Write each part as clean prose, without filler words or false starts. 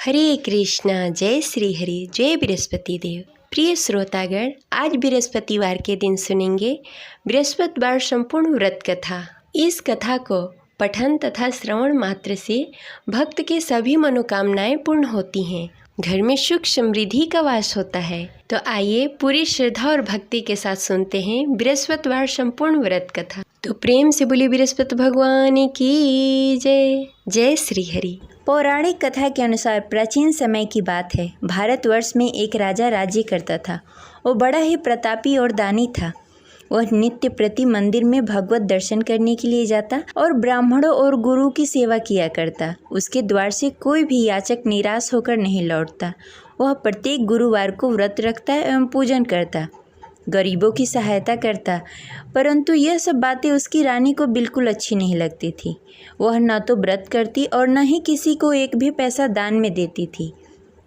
हरे कृष्णा, जय श्री हरि, जय बृहस्पति देव। प्रिय श्रोतागण, आज बृहस्पतिवार के दिन सुनेंगे बृहस्पतिवार संपूर्ण व्रत कथा। इस कथा को पठन तथा श्रवण मात्र से भक्त के सभी मनोकामनाएं पूर्ण होती हैं, घर में सुख समृद्धि का वास होता है। तो आइए पूरी श्रद्धा और भक्ति के साथ सुनते हैं बृहस्पतिवार संपूर्ण व्रत कथा। तो प्रेम से बोलिए बृहस्पति भगवान की जय। जय श्री हरि। पौराणिक कथा के अनुसार प्राचीन समय की बात है। भारतवर्ष में एक राजा राज्य करता था। वो बड़ा ही प्रतापी और दानी था। वह नित्य प्रति मंदिर में भगवत दर्शन करने के लिए जाता और ब्राह्मणों और गुरु की सेवा किया करता। उसके द्वार से कोई भी याचक निराश होकर नहीं लौटता। वह प्रत्येक गुरुवार को व्रत रखता एवं पूजन करता, गरीबों की सहायता करता। परंतु यह सब बातें उसकी रानी को बिल्कुल अच्छी नहीं लगती थी। वह न तो व्रत करती और न ही किसी को एक भी पैसा दान में देती थी।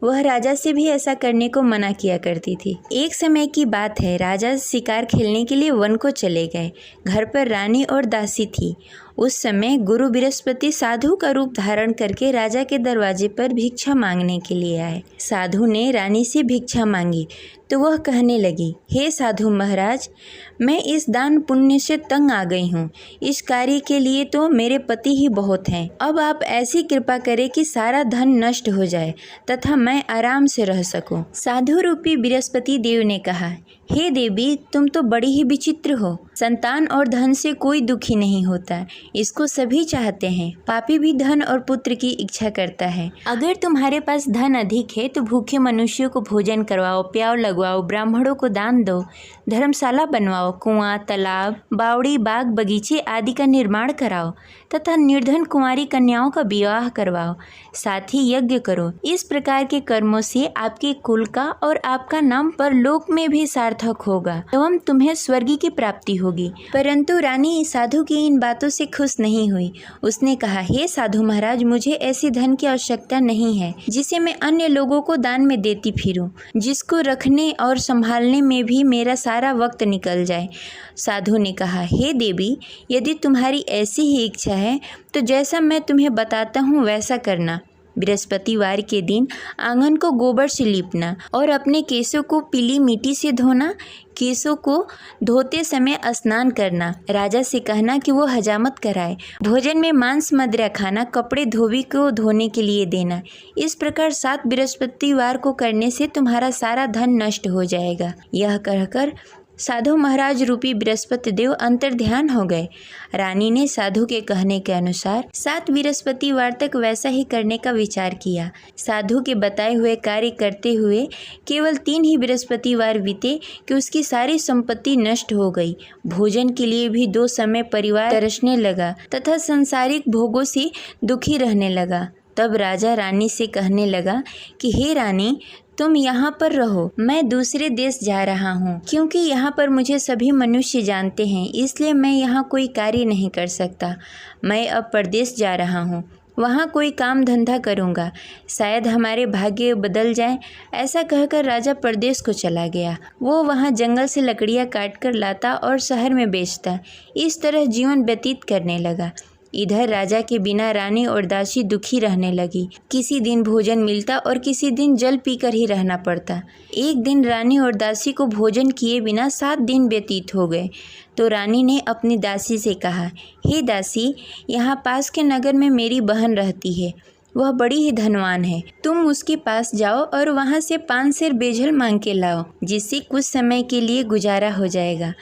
वह राजा से भी ऐसा करने को मना किया करती थी। एक समय की बात है, राजा शिकार खेलने के लिए वन को चले गए। घर पर रानी और दासी थी। उस समय गुरु बृहस्पति साधु का रूप धारण करके राजा के दरवाजे पर भिक्षा मांगने के लिए आए। साधु ने रानी से भिक्षा मांगी तो वह कहने लगी, हे साधु महाराज, मैं इस दान पुण्य से तंग आ गई हूँ। इस कार्य के लिए तो मेरे पति ही बहुत हैं। अब आप ऐसी कृपा करें कि सारा धन नष्ट हो जाए तथा मैं आराम से रह सकूं। साधु रूपी बृहस्पति देव ने कहा, हे देवी, तुम तो बड़ी ही विचित्र हो। संतान और धन से कोई दुखी नहीं होता, इसको सभी चाहते हैं। पापी भी धन और पुत्र की इच्छा करता है। अगर तुम्हारे पास धन अधिक है तो भूखे मनुष्यों को भोजन करवाओ, प्याव लगवाओ, ब्राह्मणों को दान दो, धर्मशाला बनवाओ, कुआं, तालाब, बावड़ी, बाग, बगीचे आदि का निर्माण कराओ तथा निर्धन कुंवारी कन्याओं का विवाह करवाओ। साथ ही यज्ञ करो। इस प्रकार के कर्मों से आपके कुल का और आपका नाम परलोक में भी सार्थक होगा एवं तुम्हें स्वर्ग की प्राप्ति होगी। परंतु रानी साधु की इन बातों से खुश नहीं हुई। उसने कहा, हे साधु महाराज, मुझे ऐसी धन की आवश्यकता नहीं है जिसे मैं अन्य लोगों को दान में देती फिरूं, जिसको रखने और संभालने में भी मेरा सारा वक्त निकल जाए। साधु ने कहा, हे देवी, यदि तुम्हारी ऐसी ही इच्छा है तो जैसा मैं तुम्हें बताता हूँ वैसा करना। बृहस्पतिवार के दिन आंगन को गोबर से लीपना और अपने केसों को पीली मिट्टी से धोना। केसों को धोते समय स्नान करना। राजा से कहना कि वो हजामत कराए। भोजन में मांस मदिरा खाना, कपड़े धोबी को धोने के लिए देना। इस प्रकार 7 बृहस्पतिवार को करने से तुम्हारा सारा धन नष्ट हो जाएगा। यह कहकर साधु महाराज रूपी बृहस्पति देव अंतर्ध्यान हो गए। रानी ने साधु के कहने के अनुसार 7 बृहस्पतिवार तक वैसा ही करने का विचार किया। साधु के बताए हुए कार्य करते हुए केवल 3 ही बृहस्पतिवार बीते कि उसकी सारी संपत्ति नष्ट हो गई। भोजन के लिए भी 2 समय परिवार तरसने लगा तथा सांसारिक भोगों से दुखी रहने लगा। तब राजा रानी से कहने लगा कि हे रानी, तुम यहाँ पर रहो, मैं दूसरे देश जा रहा हूँ। क्योंकि यहाँ पर मुझे सभी मनुष्य जानते हैं, इसलिए मैं यहाँ कोई कार्य नहीं कर सकता। मैं अब परदेश जा रहा हूँ, वहाँ कोई काम धंधा करूँगा, शायद हमारे भाग्य बदल जाए। ऐसा कहकर राजा परदेश को चला गया। वो वहाँ जंगल से लकड़ियाँ काट कर लाता और शहर में बेचता। इस तरह जीवन व्यतीत करने लगा। इधर राजा के बिना रानी और दासी दुखी रहने लगी। किसी दिन भोजन मिलता और किसी दिन जल पीकर ही रहना पड़ता। एक दिन रानी और दासी को भोजन किए बिना 7 दिन व्यतीत हो गए। तो रानी ने अपनी दासी से कहा, हे दासी, यहाँ पास के नगर में मेरी बहन रहती है। वह बड़ी ही धनवान है। तुम उसके पास जाओ और वहाँ से 5 सेर बेजल मांग के लाओ, जिससे कुछ समय के लिए गुजारा हो जाएगा।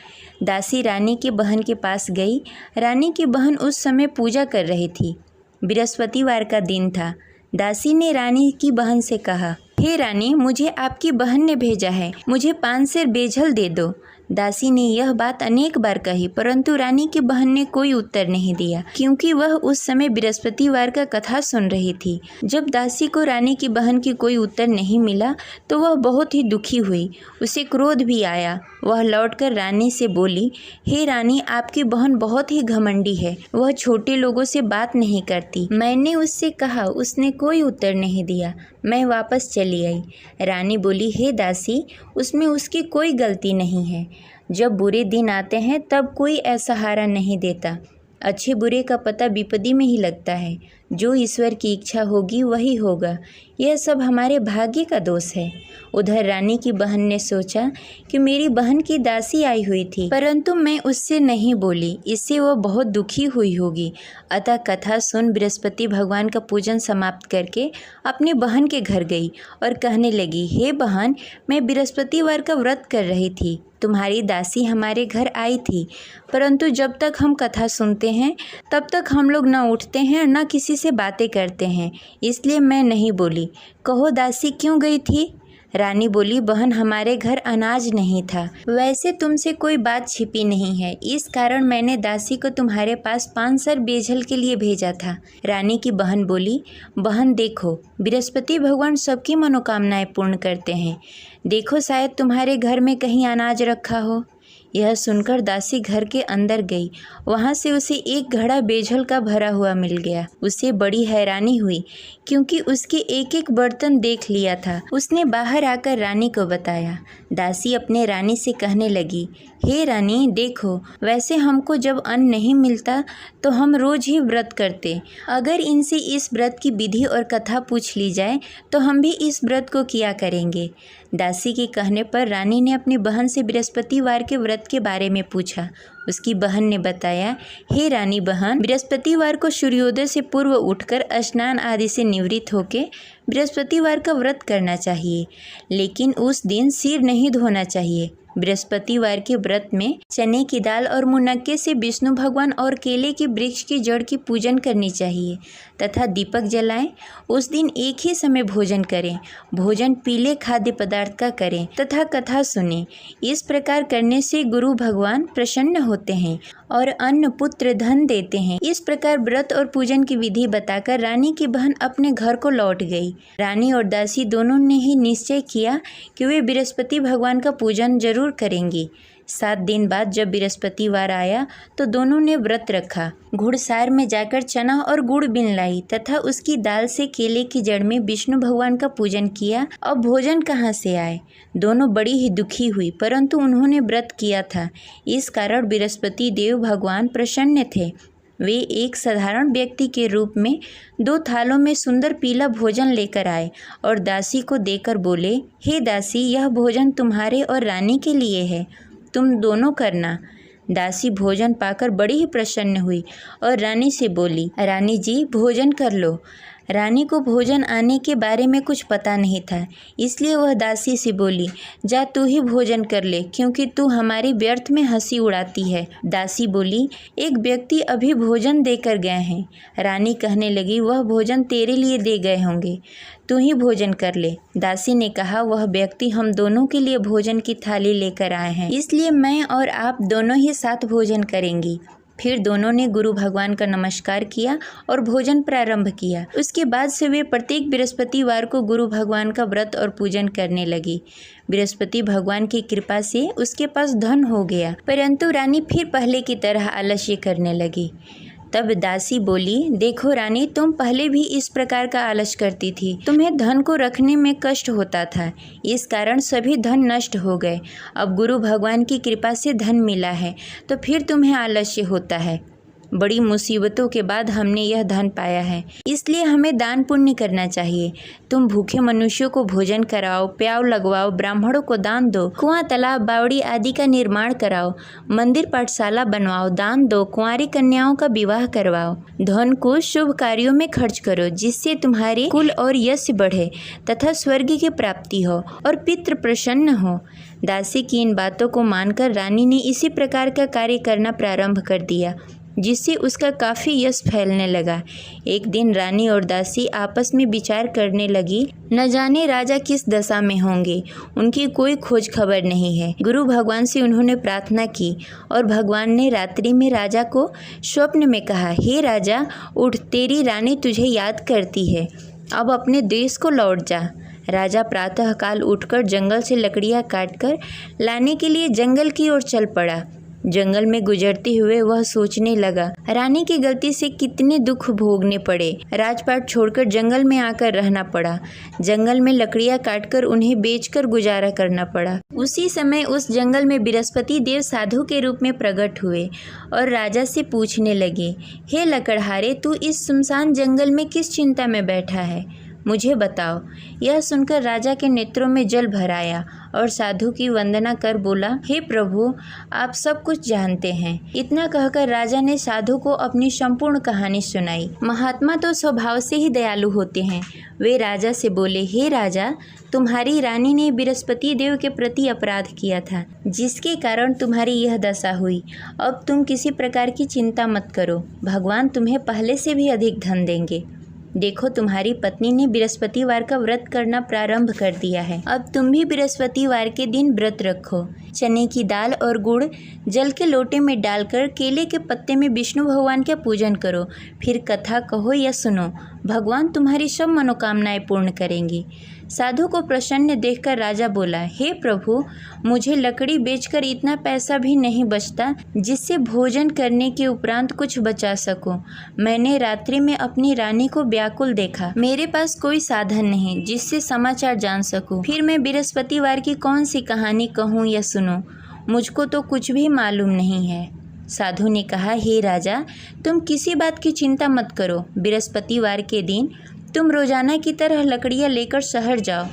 दासी रानी की बहन के पास गई। रानी की बहन उस समय पूजा कर रही थी। बृहस्पतिवार का दिन था। दासी ने रानी की बहन से कहा, हे रानी, मुझे आपकी बहन ने भेजा है, मुझे 5 सेर बेजल दे दो। दासी ने यह बात अनेक बार कही, परंतु रानी की बहन ने कोई उत्तर नहीं दिया, क्योंकि वह उस समय बृहस्पतिवार का कथा सुन रही थी। जब दासी को रानी की बहन की कोई उत्तर नहीं मिला तो वह बहुत ही दुखी हुई। उसे क्रोध भी आया। वह लौटकर रानी से बोली, हे रानी, आपकी बहन बहुत ही घमंडी है। वह छोटे लोगों से बात नहीं करती। मैंने उससे कहा, उसने कोई उत्तर नहीं दिया। मैं वापस चली आई। रानी बोली, हे दासी, उसमें उसकी कोई गलती नहीं है। जब बुरे दिन आते हैं तब कोई असहारा नहीं देता। अच्छे बुरे का पता विपत्ति में ही लगता है। जो ईश्वर की इच्छा होगी वही होगा, यह सब हमारे भाग्य का दोष है। उधर रानी की बहन ने सोचा कि मेरी बहन की दासी आई हुई थी, परंतु मैं उससे नहीं बोली, इससे वह बहुत दुखी हुई होगी। अतः कथा सुन बृहस्पति भगवान का पूजन समाप्त करके अपनी बहन के घर गई और कहने लगी, हे बहन, मैं बृहस्पतिवार का व्रत कर रही थी, तुम्हारी दासी हमारे घर आई थी, परंतु जब तक हम कथा सुनते हैं तब तक हम लोग न उठते हैं और न किसी से बातें करते हैं, इसलिए मैं नहीं बोली। कहो दासी क्यों गई थी? रानी बोली, बहन, हमारे घर अनाज नहीं था। वैसे तुमसे कोई बात छिपी नहीं है, इस कारण मैंने दासी को तुम्हारे पास 5 सर बेजल के लिए भेजा था। रानी की बहन बोली, बहन देखो, बृहस्पति भगवान सबकी मनोकामनाएं पूर्ण करते हैं, देखो शायद तुम्हारे घर में कहीं अनाज रखा हो। यह सुनकर दासी घर के अंदर गई, वहाँ से उसे एक घड़ा बेजल का भरा हुआ मिल गया। उसे बड़ी हैरानी हुई क्योंकि उसके एक एक बर्तन देख लिया था। उसने बाहर आकर रानी को बताया। दासी अपने रानी से कहने लगी, हे रानी देखो, वैसे हमको जब अन्न नहीं मिलता तो हम रोज ही व्रत करते, अगर इनसे इस व्रत की विधि और कथा पूछ ली जाए तो हम भी इस व्रत को किया करेंगे। दासी के कहने पर रानी ने अपनी बहन से बृहस्पतिवार के व्रत के बारे में पूछा। उसकी बहन ने बताया, हे रानी बहन, बृहस्पतिवार को सूर्योदय से पूर्व उठकर स्नान आदि से निवृत्त होकर बृहस्पतिवार का व्रत करना चाहिए, लेकिन उस दिन सिर नहीं धोना चाहिए। बृहस्पतिवार के व्रत में चने की दाल और मुनक्के से विष्णु भगवान और केले के वृक्ष की जड़ की पूजन करनी चाहिए तथा दीपक जलाएं। उस दिन एक ही समय भोजन करें, भोजन पीले खाद्य पदार्थ का करें तथा कथा सुनें। इस प्रकार करने से गुरु भगवान प्रसन्न होते हैं और अन्न पुत्र धन देते हैं। इस प्रकार व्रत और पूजन की विधि बताकर रानी की बहन अपने घर को लौट गई। रानी और दासी दोनों ने ही निश्चय किया कि वे बृहस्पति भगवान का पूजन जरूर करेंगी। 7 दिन बाद जब बृहस्पतिवार आया तो दोनों ने व्रत रखा। घुड़सार में जाकर चना और गुड़ बीन लाई तथा उसकी दाल से केले की जड़ में विष्णु भगवान का पूजन किया। अब भोजन कहाँ से आए? दोनों बड़ी ही दुखी हुई, परंतु उन्होंने व्रत किया था, इस कारण बृहस्पति देव भगवान प्रसन्न थे। वे एक साधारण व्यक्ति के रूप में 2 थालों में सुंदर पीला भोजन लेकर आए और दासी को देकर बोले, हे दासी, यह भोजन तुम्हारे और रानी के लिए है, तुम दोनों करना। दासी भोजन पाकर बड़ी ही प्रसन्न हुई और रानी से बोली, रानी जी भोजन कर लो। रानी को भोजन आने के बारे में कुछ पता नहीं था, इसलिए वह दासी से बोली, जा तू ही भोजन कर ले, क्योंकि तू हमारी व्यर्थ में हंसी उड़ाती है। दासी बोली, एक व्यक्ति अभी भोजन देकर गए हैं। रानी कहने लगी, वह भोजन तेरे लिए दे गए होंगे, तू ही भोजन कर ले। दासी ने कहा, वह व्यक्ति हम दोनों के लिए भोजन की थाली लेकर आए हैं, इसलिए मैं और आप दोनों ही साथ भोजन करेंगी। फिर दोनों ने गुरु भगवान का नमस्कार किया और भोजन प्रारंभ किया। उसके बाद से वे प्रत्येक बृहस्पतिवार को गुरु भगवान का व्रत और पूजन करने लगी। बृहस्पति भगवान की कृपा से उसके पास धन हो गया, परंतु रानी फिर पहले की तरह आलस्य करने लगी। तब दासी बोली, देखो रानी, तुम पहले भी इस प्रकार का आलस करती थी, तुम्हें धन को रखने में कष्ट होता था, इस कारण सभी धन नष्ट हो गए। अब गुरु भगवान की कृपा से धन मिला है तो फिर तुम्हें आलस्य होता है। बड़ी मुसीबतों के बाद हमने यह धन पाया है, इसलिए हमें दान पुण्य करना चाहिए। तुम भूखे मनुष्यों को भोजन कराओ, प्याव लगवाओ, ब्राह्मणों को दान दो, कुआं, तालाब, बावड़ी आदि का निर्माण कराओ, मंदिर पाठशाला बनवाओ, दान दो, कुंवारी कन्याओं का विवाह करवाओ। धन को शुभ कार्यों में खर्च करो, जिससे तुम्हारे कुल और यश बढ़े तथा स्वर्ग की प्राप्ति हो और पितृ प्रसन्न हो। दासी की इन बातों को मानकर रानी ने इसी प्रकार का कार्य करना प्रारंभ कर दिया, जिससे उसका काफ़ी यश फैलने लगा। एक दिन रानी और दासी आपस में विचार करने लगी, न जाने राजा किस दशा में होंगे, उनकी कोई खोज खबर नहीं है। गुरु भगवान से उन्होंने प्रार्थना की और भगवान ने रात्रि में राजा को स्वप्न में कहा, हे राजा उठ, तेरी रानी तुझे याद करती है, अब अपने देश को लौट जा। राजा प्रातःकाल उठकर जंगल से लकड़ियाँ काटकर लाने के लिए जंगल की ओर चल पड़ा। जंगल में गुजरते हुए वह सोचने लगा, रानी की गलती से कितने दुख भोगने पड़े। राजपाट छोड़कर जंगल में आकर रहना पड़ा। जंगल में लकड़ियां काटकर उन्हें बेचकर गुजारा करना पड़ा। उसी समय उस जंगल में बृहस्पति देव साधु के रूप में प्रकट हुए और राजा से पूछने लगे, हे लकड़हारे, तू इस सुनसान जंगल में किस चिंता में बैठा है, मुझे बताओ। यह सुनकर राजा के नेत्रों में जल भर आया और साधु की वंदना कर बोला, हे प्रभु, आप सब कुछ जानते हैं। इतना कहकर राजा ने साधु को अपनी संपूर्ण कहानी सुनाई। महात्मा तो स्वभाव से ही दयालु होते हैं। वे राजा से बोले, हे राजा, तुम्हारी रानी ने बृहस्पति देव के प्रति अपराध किया था, जिसके कारण तुम्हारी यह दशा हुई। अब तुम किसी प्रकार की चिंता मत करो, भगवान तुम्हें पहले से भी अधिक धन देंगे। देखो, तुम्हारी पत्नी ने बृहस्पतिवार का व्रत करना प्रारंभ कर दिया है। अब तुम भी बृहस्पतिवार के दिन व्रत रखो। चने की दाल और गुड़ जल के लोटे में डालकर केले के पत्ते में विष्णु भगवान का पूजन करो। फिर कथा कहो या सुनो, भगवान तुम्हारी सब मनोकामनाएं पूर्ण करेंगे। साधु को प्रसन्न देखकर राजा बोला, हे प्रभु, मुझे लकड़ी बेचकर इतना पैसा भी नहीं बचता जिससे भोजन करने के उपरांत कुछ बचा सकूं। मैंने रात्रि में अपनी रानी को व्याकुल देखा। मेरे पास कोई साधन नहीं जिससे समाचार जान सकूं। फिर मैं बृहस्पतिवार की कौन सी कहानी कहूँ या सुनूं, मुझको तो कुछ भी मालूम नहीं है। साधु ने कहा, हे राजा, तुम किसी बात की चिंता मत करो। बृहस्पतिवार के दिन तुम रोजाना की तरह लकड़ियाँ लेकर शहर जाओ।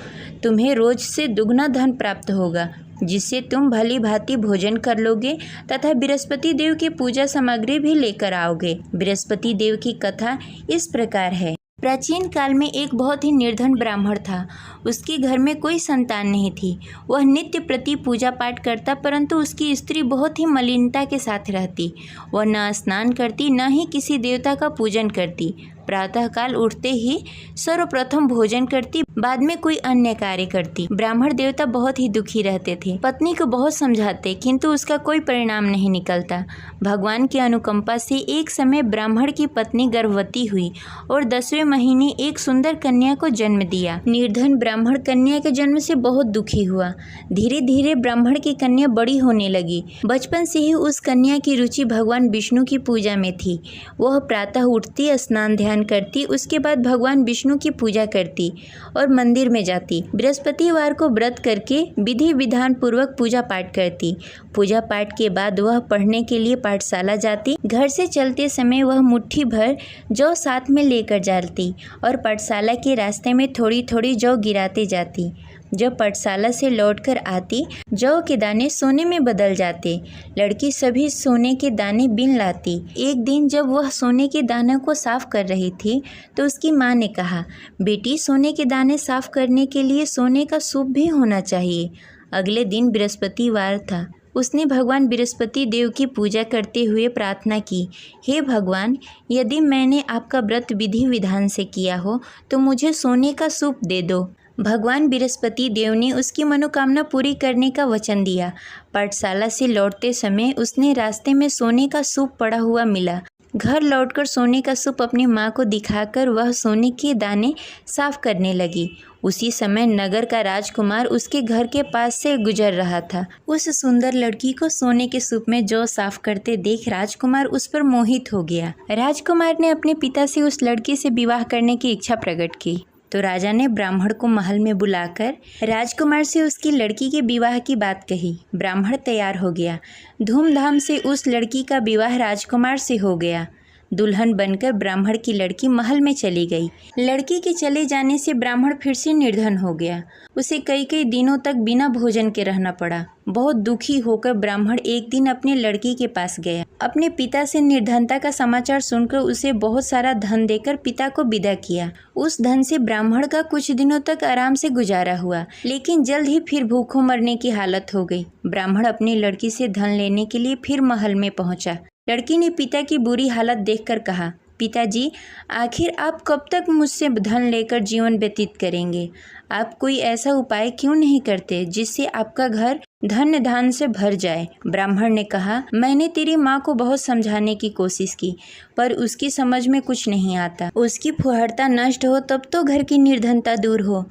तुम्हें रोज से दुगना धन प्राप्त होगा, जिससे तुम भली भांति भोजन कर लोगे तथा बृहस्पति देव की पूजा सामग्री भी लेकर आओगे। बृहस्पति देव की कथा इस प्रकार है। प्राचीन काल में एक बहुत ही निर्धन ब्राह्मण था। उसके घर में कोई संतान नहीं थी। वह नित्य प्रति पूजा पाठ करता, परंतु उसकी स्त्री बहुत ही मलिनता के साथ रहती। वह न स्नान करती, न ही किसी देवता का पूजन करती। प्रातःकाल उठते ही सर्वप्रथम भोजन करती, बाद में कोई अन्य कार्य करती। ब्राह्मण देवता बहुत ही दुखी रहते थे। पत्नी को बहुत समझाते, किंतु उसका कोई परिणाम नहीं निकलता। भगवान की अनुकंपा से एक समय ब्राह्मण की पत्नी गर्भवती हुई और 10वें महीने एक सुंदर कन्या को जन्म दिया। निर्धन ब्राह्मण कन्या के जन्म से बहुत दुखी हुआ। धीरे धीरे ब्राह्मण की कन्या बड़ी होने लगी। बचपन से ही उस कन्या की रुचि भगवान विष्णु की पूजा में थी। वह प्रातः उठती, स्नान ध्यान करती, उसके बाद भगवान विष्णु की पूजा करती और मंदिर में जाती। बृहस्पतिवार को व्रत करके विधि विधान पूर्वक पूजा पाठ करती। पूजा पाठ के बाद वह पढ़ने के लिए पाठशाला जाती। घर से चलते समय वह मुट्ठी भर जौ साथ में लेकर जाती और पाठशाला के रास्ते में थोड़ी थोड़ी जौ गिराते जाती। जब पाठशाला से लौटकर आती, जौ के दाने सोने में बदल जाते। लड़की सभी सोने के दाने बीन लाती। एक दिन जब वह सोने के दानों को साफ कर रही थी, तो उसकी माँ ने कहा, बेटी, सोने के दाने साफ करने के लिए सोने का सूप भी होना चाहिए। अगले दिन बृहस्पतिवार था। उसने भगवान बृहस्पति देव की पूजा करते हुए प्रार्थना की, हे भगवान, यदि मैंने आपका व्रत विधि विधान से किया हो तो मुझे सोने का सूप दे दो। भगवान बृहस्पति देव ने उसकी मनोकामना पूरी करने का वचन दिया। पाठशाला से लौटते समय उसने रास्ते में सोने का सूप पड़ा हुआ मिला। घर लौटकर सोने का सूप अपनी माँ को दिखाकर वह सोने के दाने साफ करने लगी। उसी समय नगर का राजकुमार उसके घर के पास से गुजर रहा था। उस सुंदर लड़की को सोने के सूप में जौ साफ करते देख राजकुमार उस पर मोहित हो गया। राजकुमार ने अपने पिता से उस लड़की से विवाह करने की इच्छा प्रकट की। तो राजा ने ब्राह्मण को महल में बुलाकर राजकुमार से उसकी लड़की के विवाह की बात कही। ब्राह्मण तैयार हो गया। धूमधाम से उस लड़की का विवाह राजकुमार से हो गया। दुल्हन बनकर ब्राह्मण की लड़की महल में चली गई। लड़की के चले जाने से ब्राह्मण फिर से निर्धन हो गया। उसे कई कई दिनों तक बिना भोजन के रहना पड़ा। बहुत दुखी होकर ब्राह्मण एक दिन अपने लड़की के पास गया। अपने पिता से निर्धनता का समाचार सुनकर उसे बहुत सारा धन देकर पिता को विदा किया। उस धन से ब्राह्मण का कुछ दिनों तक आराम से गुजारा हुआ, लेकिन जल्द ही फिर भूखों मरने की हालत हो गई। ब्राह्मण अपनी लड़की से धन लेने के लिए फिर महल में पहुंचा। लड़की ने पिता की बुरी हालत देखकर कहा, पिताजी, आखिर आप कब तक मुझसे धन लेकर जीवन व्यतीत करेंगे? आप कोई ऐसा उपाय क्यों नहीं करते जिससे आपका घर धन धान से भर जाए। ब्राह्मण ने कहा, मैंने तेरी माँ को बहुत समझाने की कोशिश की, पर उसकी समझ में कुछ नहीं आता। उसकी फुहरता नष्ट हो तब तो घर की निर्धनता दूर हो।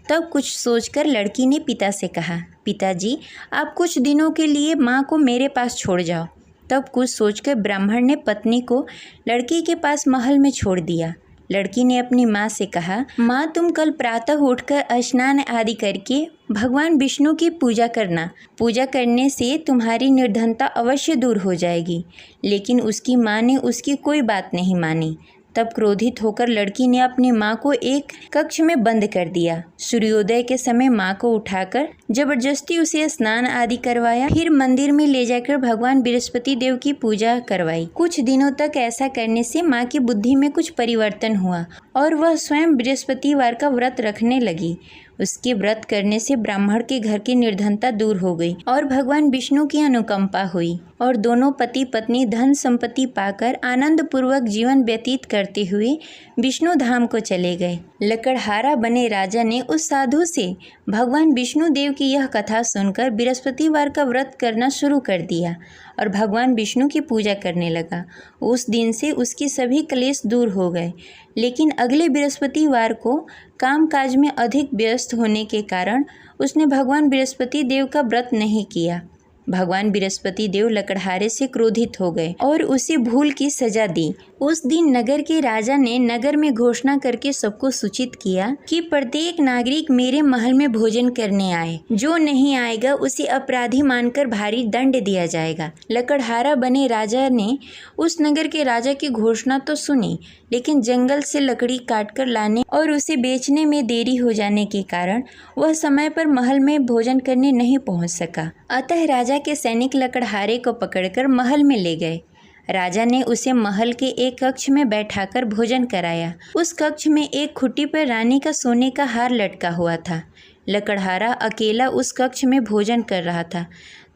तब कुछ सोचकर लड़की ने पिता से कहा, पिताजी, आप कुछ दिनों के लिए माँ को मेरे पास छोड़ जाओ। तब कुछ सोचकर ब्राह्मण ने पत्नी को लड़की के पास महल में छोड़ दिया। लड़की ने अपनी माँ से कहा, माँ, तुम कल प्रातः उठकर स्नान आदि करके भगवान विष्णु की पूजा करना। पूजा करने से तुम्हारी निर्धनता अवश्य दूर हो जाएगी। लेकिन उसकी माँ ने उसकी कोई बात नहीं मानी। तब क्रोधित होकर लड़की ने अपनी माँ को एक कक्ष में बंद कर दिया। सूर्योदय के समय माँ को उठाकर जबरदस्ती उसे स्नान आदि करवाया। फिर मंदिर में ले जाकर भगवान बृहस्पति देव की पूजा करवाई। कुछ दिनों तक ऐसा करने से माँ की बुद्धि में कुछ परिवर्तन हुआ और वह स्वयं बृहस्पतिवार का व्रत रखने लगी। उसके व्रत करने से ब्राह्मण के घर की निर्धनता दूर हो गई और भगवान विष्णु की अनुकंपा हुई और दोनों पति पत्नी धन संपत्ति पाकर आनंद पूर्वक जीवन व्यतीत करते हुए विष्णु धाम को चले गए। लकड़हारा बने राजा ने उस साधु से भगवान विष्णु देव की यह कथा सुनकर बृहस्पतिवार का व्रत करना शुरू कर दिया और भगवान विष्णु की पूजा करने लगा। उस दिन से उसके सभी क्लेश दूर हो गए। लेकिन अगले बृहस्पतिवार को कामकाज में अधिक व्यस्त होने के कारण उसने भगवान बृहस्पति देव का व्रत नहीं किया। भगवान बृहस्पति देव लकड़हारे से क्रोधित हो गए और उसे भूल की सजा दी। उस दिन नगर के राजा ने नगर में घोषणा करके सबको सूचित किया कि प्रत्येक नागरिक मेरे महल में भोजन करने आए। जो नहीं आएगा उसे अपराधी मानकर भारी दंड दिया जाएगा। लकड़हारा बने राजा ने उस नगर के राजा की घोषणा तो सुनी, लेकिन जंगल से लकड़ी काटकर लाने और उसे बेचने में देरी हो जाने के कारण वह समय पर महल में भोजन करने नहीं पहुंच सका। अतः राजा के सैनिक लकड़हारे को पकड़कर महल में ले गए। राजा ने उसे महल के एक कक्ष में बैठाकर भोजन कराया। उस कक्ष में एक खुट्टी पर रानी का सोने का हार लटका हुआ था। लकड़हारा अकेला उस कक्ष में भोजन कर रहा था।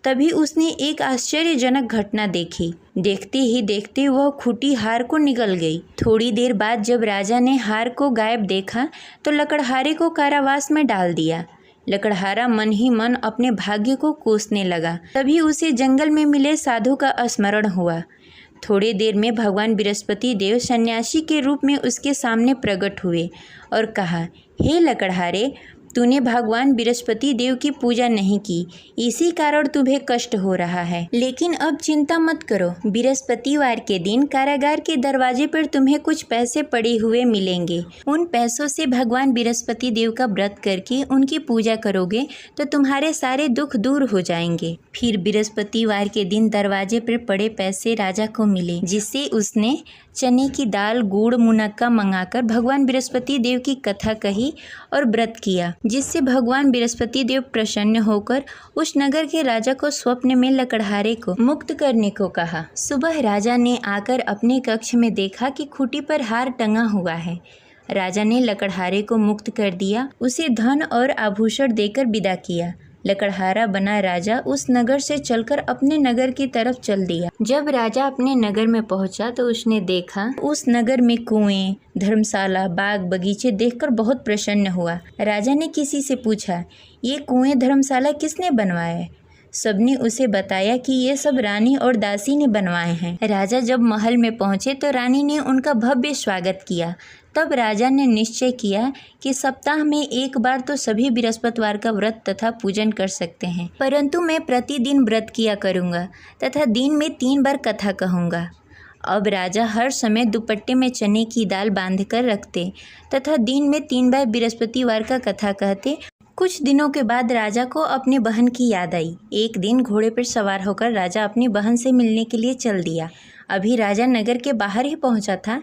तभी उसने एक आश्चर्यजनक घटना देखी। देखते ही देखते वह खुट्टी हार को निगल गई। थोड़ी देर बाद जब राजा ने हार को गायब देखा तो लकड़हारे को कारावास में डाल दिया। लकड़हारा मन ही मन अपने भाग्य को कोसने लगा। तभी उसे जंगल में मिले साधु का स्मरण हुआ। थोड़ी देर में भगवान बृहस्पति देव सन्यासी के रूप में उसके सामने प्रकट हुए और कहा, हे लकड़हारे, तूने भगवान बृहस्पति देव की पूजा नहीं की, इसी कारण तुम्हें कष्ट हो रहा है। लेकिन अब चिंता मत करो, बृहस्पतिवार के दिन कारागार के दरवाजे पर तुम्हें कुछ पैसे पड़े हुए मिलेंगे। उन पैसों से भगवान बृहस्पति देव का व्रत करके उनकी पूजा करोगे तो तुम्हारे सारे दुख दूर हो जाएंगे। फिर बृहस्पतिवार के दिन दरवाजे पर पड़े पैसे राजा को मिले, जिससे उसने चने की दाल, गुड़, मुनक्का मंगाकर भगवान बृहस्पति देव की कथा कही और व्रत किया, जिससे भगवान बृहस्पति देव प्रसन्न होकर उस नगर के राजा को स्वप्न में लकड़हारे को मुक्त करने को कहा। सुबह राजा ने आकर अपने कक्ष में देखा कि खूंटी पर हार टंगा हुआ है। राजा ने लकड़हारे को मुक्त कर दिया, उसे धन और आभूषण देकर विदा किया। लकड़हारा बना राजा उस नगर से चलकर अपने नगर की तरफ चल दिया। जब राजा अपने नगर में पहुंचा तो उसने देखा उस नगर में कुएं, धर्मशाला, बाग बगीचे देखकर बहुत प्रसन्न हुआ। राजा ने किसी से पूछा, ये कुएं, धर्मशाला किसने बनवाए? सबने उसे बताया कि ये सब रानी और दासी ने बनवाए हैं। राजा जब महल में पहुंचे तो रानी ने उनका भव्य स्वागत किया। तब राजा ने निश्चय किया कि सप्ताह में एक बार तो सभी बृहस्पतिवार का व्रत तथा पूजन कर सकते हैं, परंतु मैं प्रतिदिन व्रत किया करूँगा तथा दिन में 3 बार कथा कहूँगा। अब राजा हर समय दुपट्टे में चने की दाल बांधकर रखते तथा दिन में 3 बार बृहस्पतिवार का कथा कहते। कुछ दिनों के बाद राजा को अपनी बहन की याद आई। एक दिन घोड़े पर सवार होकर राजा अपनी बहन से मिलने के लिए चल दिया। अभी राजा नगर के बाहर ही पहुंचा था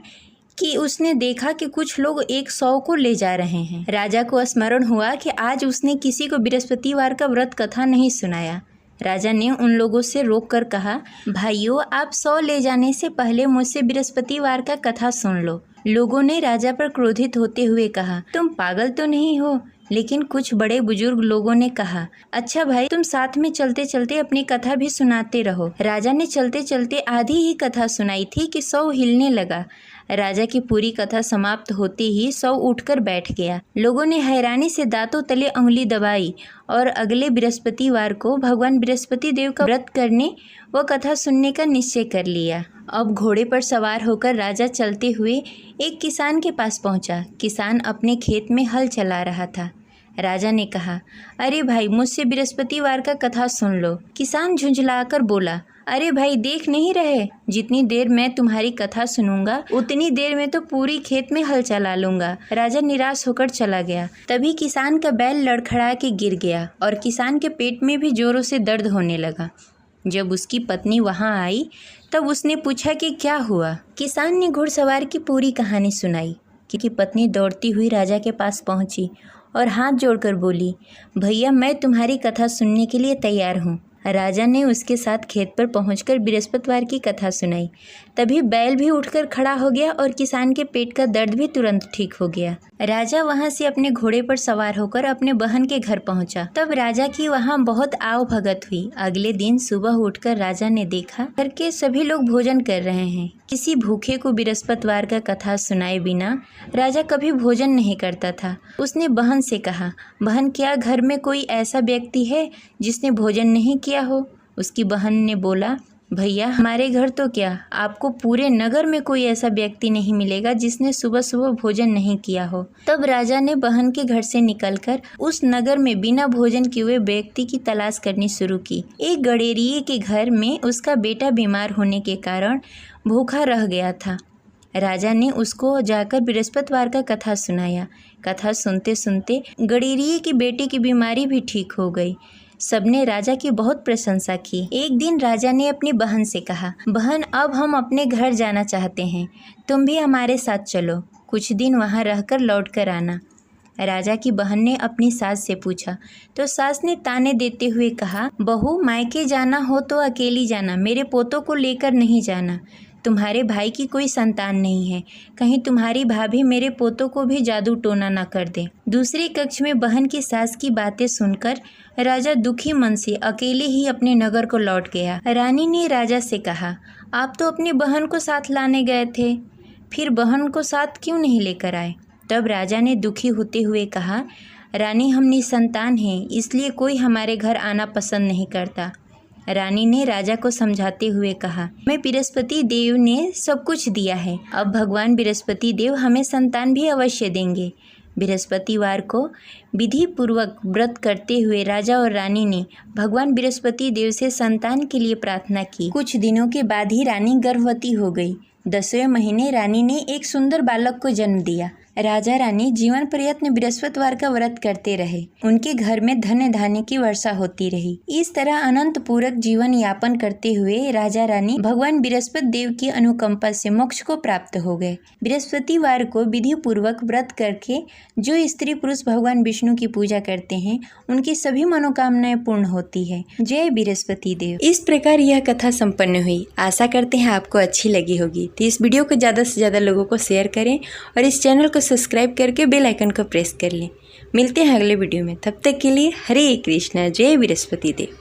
कि उसने देखा कि कुछ लोग एक 100 को ले जा रहे हैं। राजा को स्मरण हुआ कि आज उसने किसी को बृहस्पतिवार का व्रत कथा नहीं सुनाया। राजा ने उन लोगों से रोककर कहा, भाइयों, आप 100 ले जाने से पहले मुझसे बृहस्पतिवार का कथा सुन लो। लोगों ने राजा पर क्रोधित होते हुए कहा, तुम पागल तो नहीं हो? लेकिन कुछ बड़े बुजुर्ग लोगों ने कहा, अच्छा भाई, तुम साथ में चलते चलते अपनी कथा भी सुनाते रहो। राजा ने चलते चलते आधी ही कथा सुनाई थी कि 100 हिलने लगा। राजा की पूरी कथा समाप्त होते ही सब उठकर बैठ गया। लोगों ने हैरानी से दांतों तले उंगली दबाई और अगले बृहस्पतिवार को भगवान बृहस्पति देव का व्रत करने व कथा सुनने का निश्चय कर लिया। अब घोड़े पर सवार होकर राजा चलते हुए एक किसान के पास पहुंचा। किसान अपने खेत में हल चला रहा था। राजा ने कहा, अरे भाई, मुझसे बृहस्पतिवार का कथा सुन लो। किसान झुंझलाकर बोला, अरे भाई, देख नहीं रहे, जितनी देर मैं तुम्हारी कथा सुनूंगा उतनी देर में तो पूरी खेत में हल चला लूंगा। राजा निराश होकर चला गया। तभी किसान का बैल लड़खड़ा के गिर गया और किसान के पेट में भी जोरों से दर्द होने लगा। जब उसकी पत्नी वहां आई तब उसने पूछा कि क्या हुआ। किसान ने घुड़सवार की पूरी कहानी सुनाई कि पत्नी दौड़ती हुई राजा के पास पहुंची और हाथ जोड़कर बोली, भैया, मैं तुम्हारी कथा सुनने के लिए तैयार हूँ। राजा ने उसके साथ खेत पर पहुंचकर बृहस्पतिवार की कथा सुनाई। तभी बैल भी उठकर खड़ा हो गया और किसान के पेट का दर्द भी तुरंत ठीक हो गया। राजा वहां से अपने घोड़े पर सवार होकर अपने बहन के घर पहुंचा। तब राजा की वहां बहुत आव भगत हुई। अगले दिन सुबह उठकर राजा ने देखा घर के सभी लोग भोजन कर रहे हैं। किसी भूखे को बृहस्पतिवार का कथा सुनाए बिना राजा कभी भोजन नहीं करता था। उसने बहन से कहा, बहन, क्या घर में कोई ऐसा व्यक्ति है जिसने भोजन नहीं किया हो? उसकी बहन ने बोला, भैया, हमारे घर तो क्या, आपको पूरे नगर में कोई ऐसा व्यक्ति नहीं मिलेगा जिसने सुबह सुबह भोजन नहीं किया हो। तब राजा ने बहन के घर से निकलकर उस नगर में बिना भोजन किए हुए व्यक्ति की तलाश करनी शुरू की। एक गडेरिये के घर में उसका बेटा बीमार होने के कारण भूखा रह गया था। राजा ने उसको जाकर बृहस्पतिवार का कथा सुनाया। कथा सुनते सुनते गडेरिये की बेटे की बीमारी भी ठीक हो गई। सबने राजा की बहुत प्रशंसा की। एक दिन राजा ने अपनी बहन से कहा, बहन, अब हम अपने घर जाना चाहते हैं, तुम भी हमारे साथ चलो, कुछ दिन वहाँ रहकर लौट कर आना। राजा की बहन ने अपनी सास से पूछा तो सास ने ताने देते हुए कहा, बहू, मायके जाना हो तो अकेली जाना, मेरे पोतों को लेकर नहीं जाना। तुम्हारे भाई की कोई संतान नहीं है, कहीं तुम्हारी भाभी मेरे पोतों को भी जादू टोना न कर दे। दूसरे कक्ष में बहन की सास की बातें सुनकर राजा दुखी मन से अकेले ही अपने नगर को लौट गया। रानी ने राजा से कहा, आप तो अपनी बहन को साथ लाने गए थे, फिर बहन को साथ क्यों नहीं लेकर आए? तब राजा ने दुखी होते हुए कहा, रानी, हम निसंतान हैं, इसलिए कोई हमारे घर आना पसंद नहीं करता। रानी ने राजा को समझाते हुए कहा, मैं बृहस्पति देव ने सब कुछ दिया है, अब भगवान बृहस्पति देव हमें संतान भी अवश्य देंगे। बृहस्पतिवार को विधि पूर्वक व्रत करते हुए राजा और रानी ने भगवान बृहस्पति देव से संतान के लिए प्रार्थना की। कुछ दिनों के बाद ही रानी गर्भवती हो गई। 10वें महीने रानी ने एक सुंदर बालक को जन्म दिया। राजा रानी जीवन पर्यंत बृहस्पतिवार का व्रत करते रहे। उनके घर में धन धान्य की वर्षा होती रही। इस तरह अनंत पूरक जीवन यापन करते हुए राजा रानी भगवान बृहस्पति देव की अनुकंपा से मोक्ष को प्राप्त हो गए। बृहस्पतिवार को विधि पूर्वक व्रत करके जो स्त्री पुरुष भगवान विष्णु की पूजा करते हैं उनकी सभी मनोकामनाएं पूर्ण होती है। जय बृहस्पति देव। इस प्रकार यह कथा संपन्न हुई। आशा करते हैं आपको अच्छी लगी होगी। तो इस वीडियो को ज़्यादा से ज़्यादा लोगों को शेयर करें और इस चैनल को सब्सक्राइब करके बेल आइकन को प्रेस कर लें। मिलते हैं अगले वीडियो में, तब तक के लिए हरे कृष्णा। जय बृहस्पति देव।